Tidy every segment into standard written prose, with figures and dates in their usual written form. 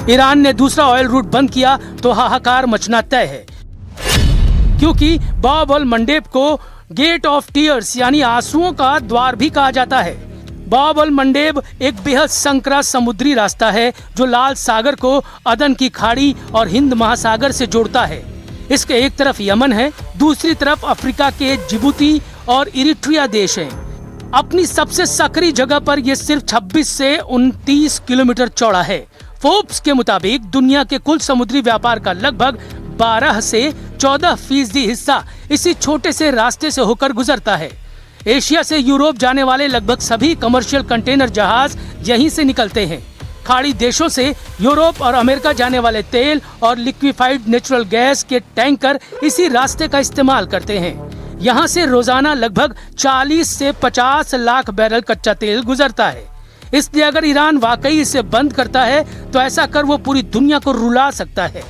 Iran ने दूसरा oil root बंद किया तो हाहाकार मचना तय है, क्योंकि बाब अल मंडेब को गेट ऑफ टीयर्स यानी आंसुओं का द्वार भी कहा जाता है। बाब अल मंडेब एक बेहद संकरा समुद्री रास्ता है जो लाल सागर को अदन की खाड़ी और हिंद महासागर से जोड़ता है। इसके एक तरफ यमन है, दूसरी तरफ अफ्रीका के जिबूती और इरिट्रिया देश हैं। अपनी सबसे सकरी जगह पर यह सिर्फ 26 से 29 किलोमीटर चौड़ा है। फोर्ब्स के मुताबिक दुनिया के कुल समुद्री व्यापार का लगभग 12 से 14% हिस्सा इसी छोटे से रास्ते से होकर गुजरता है। एशिया से यूरोप जाने वाले लगभग सभी कमर्शियल कंटेनर जहाज यहीं से निकलते हैं। खाड़ी देशों से यूरोप और अमेरिका जाने वाले तेल और लिक्विफाइड नेचुरल गैस के टैंकर इसी रास्ते का इस्तेमाल करते हैं। यहाँ से रोजाना लगभग 40 से 50 लाख बैरल कच्चा तेल गुजरता है। इसलिए अगर ईरान वाकई इसे बंद करता है तो ऐसा कर वो पूरी दुनिया को रुला सकता है।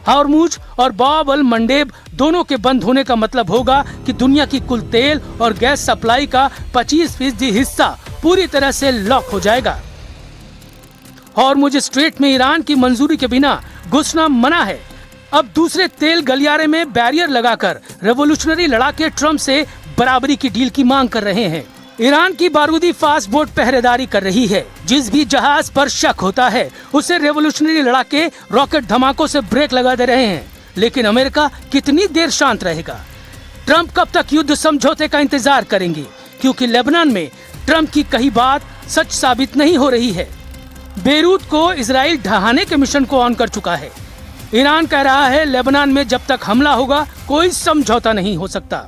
हॉर्मुज और बाब अल मंडेब दोनों के बंद होने का मतलब होगा कि दुनिया की कुल तेल और गैस सप्लाई का 25% हिस्सा पूरी तरह से लॉक हो जाएगा। हॉर्मुज स्ट्रेट में ईरान की मंजूरी के बिना घुसना मना है। अब दूसरे तेल गलियारे में बैरियर लगाकर रेवोल्यूशनरी लड़ाके ट्रम्प से बराबरी की डील की मांग कर रहे हैं। ईरान की बारूदी फास्ट बोट पहरेदारी कर रही है। जिस भी जहाज पर शक होता है उसे रेवोल्यूशनरी लड़ाके रॉकेट धमाकों से ब्रेक लगा दे रहे हैं। लेकिन अमेरिका कितनी देर शांत रहेगा? ट्रम्प कब तक युद्ध समझौते का इंतजार करेंगे? क्योंकि लेबनान में ट्रम्प की कही बात सच साबित नहीं हो रही है। बेरूत को इजराइल ढहाने के मिशन को ऑन कर चुका है। ईरान कह रहा है लेबनान में जब तक हमला होगा कोई समझौता नहीं हो सकता।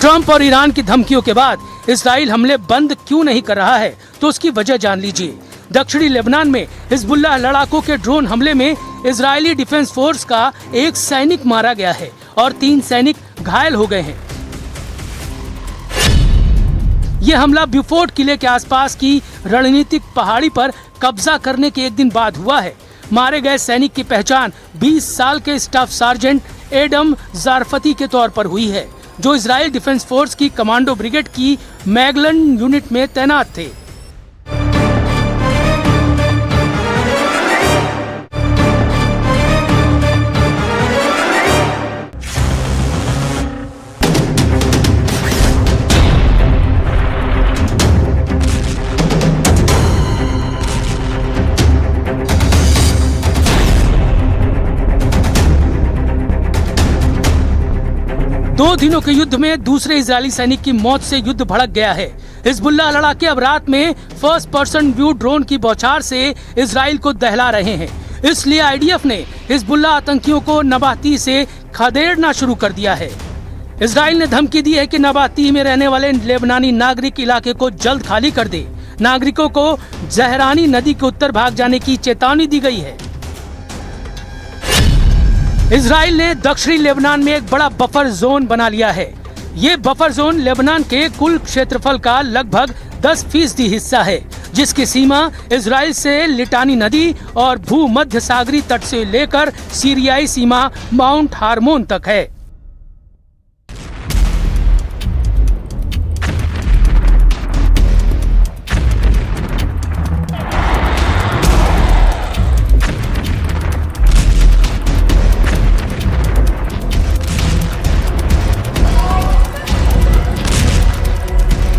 ट्रम्प और ईरान की धमकियों के बाद इजराइल हमले बंद क्यों नहीं कर रहा है तो उसकी वजह जान लीजिए। दक्षिणी लेबनान में हिजबुल्लाह लड़ाकों के ड्रोन हमले में इजरायली डिफेंस फोर्स का एक सैनिक मारा गया है और 3 सैनिक घायल हो गए हैं। यह हमला ब्यूफोर्ट किले के आसपास की रणनीतिक पहाड़ी पर कब्जा करने के एक दिन बाद हुआ है। मारे गए सैनिक की पहचान 20 साल के स्टाफ सार्जेंट एडम जारफती के तौर पर हुई है, जो इजराइल डिफेंस फोर्स की कमांडो ब्रिगेड की मैगलन यूनिट में तैनात थे। दो दिनों के युद्ध में दूसरे इजरायली सैनिक की मौत से युद्ध भड़क गया है। हिजबुल्लाह लड़ाके अब रात में फर्स्ट पर्सन व्यू ड्रोन की बौछार से इजराइल को दहला रहे हैं। इसलिए आईडीएफ ने हिजबुल्लाह आतंकियों को नबाती से खदेड़ना शुरू कर दिया है। इजराइल ने धमकी दी है कि नबाती में रहने वाले लेबनानी नागरिक इलाके को जल्द खाली कर दे। नागरिकों को जहरानी नदी के उत्तर भाग जाने की चेतावनी दी गई है। इजराइल ने दक्षिणी लेबनान में एक बड़ा बफर जोन बना लिया है। ये बफर जोन लेबनान के कुल क्षेत्रफल का लगभग 10% हिस्सा है, जिसकी सीमा इजराइल से लिटानी नदी और भूमध्य सागरी तट से लेकर सीरियाई सीमा माउंट हार्मोन तक है।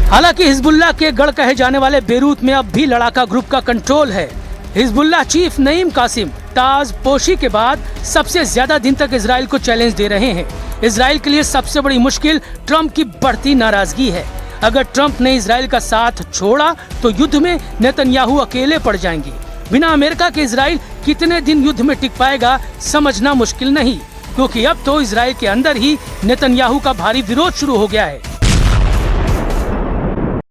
हालांकि हिजबुल्लाह के गढ़ कहे जाने वाले बेरूत में अब भी लड़ाका ग्रुप का कंट्रोल है। हिजबुल्लाह चीफ नईम कासिम ताज पोशी के बाद सबसे ज्यादा दिन तक इजराइल को चैलेंज दे रहे हैं। इजराइल के लिए सबसे बड़ी मुश्किल ट्रम्प की बढ़ती नाराजगी है। अगर ट्रम्प ने इजराइल का साथ छोड़ा तो युद्ध में नेतन्याहू अकेले पड़ जाएंगे। बिना अमेरिका के इजराइल कितने दिन युद्ध में टिक पाएगा समझना मुश्किल नहीं, क्योंकि अब तो इजराइल के अंदर ही नेतन्याहू का भारी विरोध शुरू हो गया है।